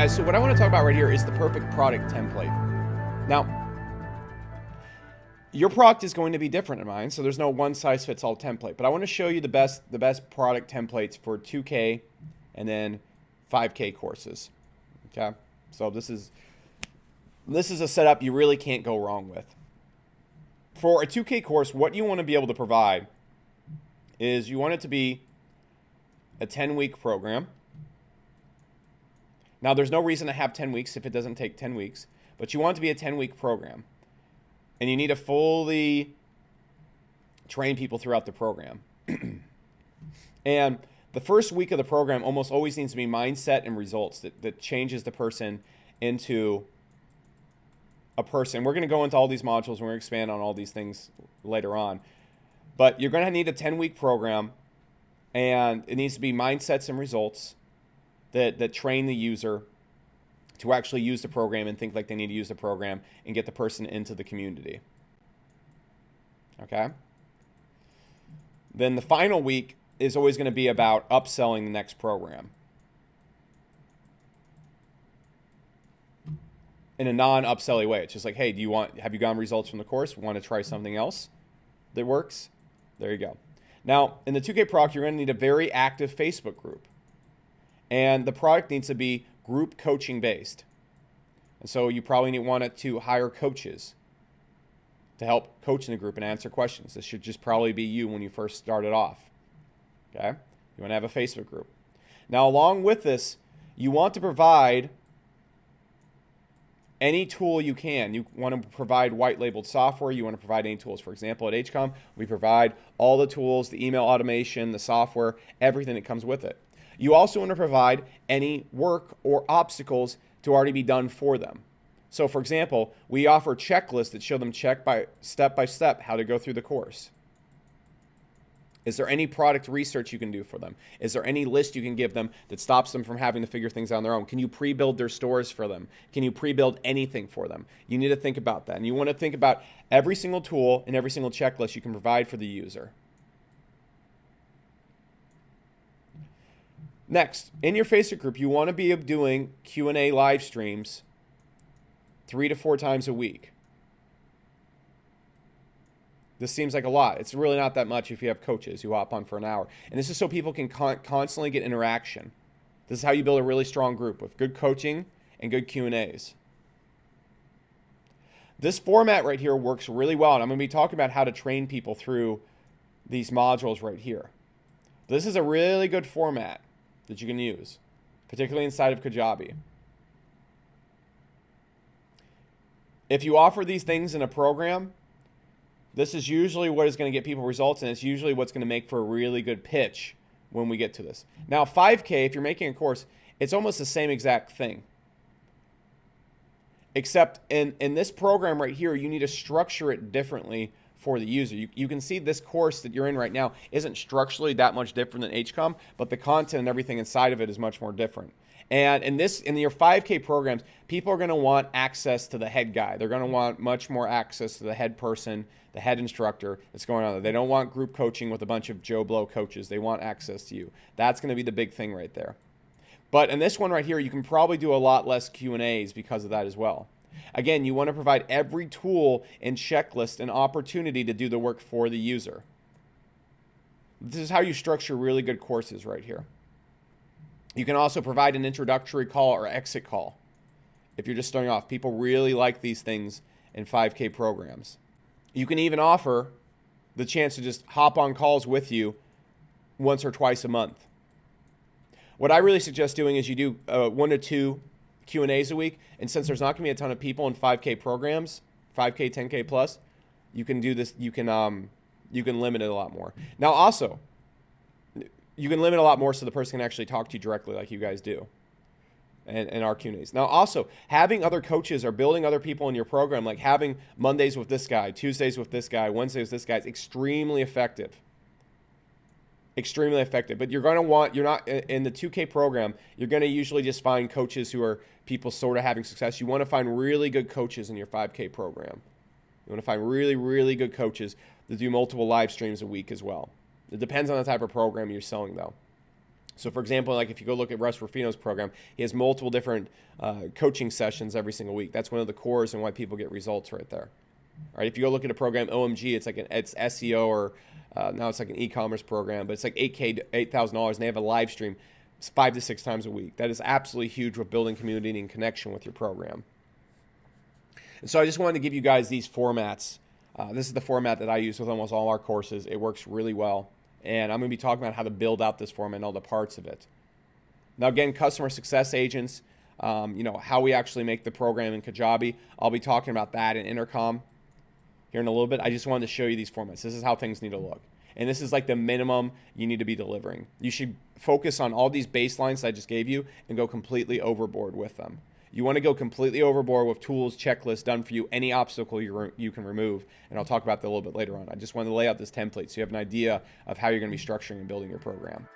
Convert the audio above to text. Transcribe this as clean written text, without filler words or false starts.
guys, so what I want to talk about right here is the perfect product template. Now, your product is going to be different than mine, so there's no one-size-fits-all template. But I want to show you the best product templates for 2K and then 5K courses. Okay, so this is a setup you really can't go wrong with. For a 2K course, what you want to be able to provide is you want it to be a 10-week program. Now, there's no reason to have 10 weeks if it doesn't take 10 weeks, but you want it to be a 10-week program. And you need to fully train people throughout the program. And the first week of the program almost always needs to be mindset and results that changes the person into a person. We're going to go into all these modules. We're going to expand on all these things later on. But you're going to need a 10-week program, and it needs to be mindsets and results that train the user to actually use the program and think like they need to use the program and get the person into the community. Okay? Then the final week is always going to be about upselling the next program in a non-upselly way. It's just like, hey, have you gotten results from the course? Want to try something else that works? There you go. Now, in the 2K product, you're going to need a very active Facebook group. And the product needs to be group coaching based. And so you probably want it to hire coaches to help coach in the group and answer questions. This should just probably be you when you first started off. Okay? You want to have a Facebook group. Now, along with this, you want to provide any tool you can. You want to provide white labeled software. You want to provide any tools. For example, at HCOM, we provide all the tools, the email automation, the software, everything that comes with it. You also want to provide any work or obstacles to already be done for them. So, for example, we offer checklists that show them step by step how to go through the course. Is there any product research you can do for them? Is there any list you can give them that stops them from having to figure things out on their own? Can you pre-build their stores for them? Can you pre-build anything for them? You need to think about that. And you want to think about every single tool and every single checklist you can provide for the user. Next, in your Facebook group, you want to be doing Q&A live streams 3 to 4 times a week. This seems like a lot. It's really not that much if you have coaches who hop on for an hour. And this is so people can constantly get interaction. This is how you build a really strong group with good coaching and good Q&As. This format right here works really well, and I'm going to be talking about how to train people through these modules right here. This is a really good format that you can use, particularly inside of Kajabi. If you offer these things in a program, this is usually what is going to get people results, and it's usually what's going to make for a really good pitch when we get to this. Now, 5K, if you're making a course, it's almost the same exact thing. Except in this program right here, you need to structure it differently for the user. You can see this course that you're in right now isn't structurally that much different than HCOM, but the content and everything inside of it is much more different. And in your 5K programs, people are going to want access to the head guy. They're going to want much more access to the head person, the head instructor that's going on there. They don't want group coaching with a bunch of Joe Blow coaches. They want access to you. That's going to be the big thing right there. But in this one right here, you can probably do a lot less Q&As because of that as well. Again, you want to provide every tool and checklist an opportunity to do the work for the user. This is how you structure really good courses right here. You can also provide an introductory call or exit call. If you're just starting off, people really like these things in 5K programs. You can even offer the chance to just hop on calls with you once or twice a month. What I really suggest doing is you do 1 to 2 Q&As a week, and since there's not going to be a ton of people in 5K programs, 5K, 10K plus, you can do this. You can limit it a lot more. Now, also, you can limit a lot more so the person can actually talk to you directly, like you guys do, and our Q&As. Now, also, having other coaches or building other people in your program, like having Mondays with this guy, Tuesdays with this guy, Wednesdays with this guy, is extremely effective. Extremely effective. But you're not in the 2K program, you're going to usually just find coaches who are people sort of having success. You want to find really good coaches in your 5K program. You want to find really, really good coaches that do multiple live streams a week as well. It depends on the type of program you're selling, though. So for example, like if you go look at Russ Rufino's program, he has multiple different coaching sessions every single week. That's one of the cores and why people get results right there. All right, if you go look at a program, OMG, it's SEO, or now it's like an e-commerce program, but it's like $8,000, and they have a live stream 5 to 6 times a week. That is absolutely huge with building community and connection with your program. And so I just wanted to give you guys these formats. This is the format that I use with almost all our courses. It works really well. And I'm going to be talking about how to build out this format and all the parts of it. Now, again, customer success agents, how we actually make the program in Kajabi. I'll be talking about that in Intercom here in a little bit. I just wanted to show you these formats. This is how things need to look. And this is like the minimum you need to be delivering. You should focus on all these baselines that I just gave you and go completely overboard with them. You want to go completely overboard with tools, checklists done for you, any obstacle you can remove. And I'll talk about that a little bit later on. I just wanted to lay out this template so you have an idea of how you're going to be structuring and building your program.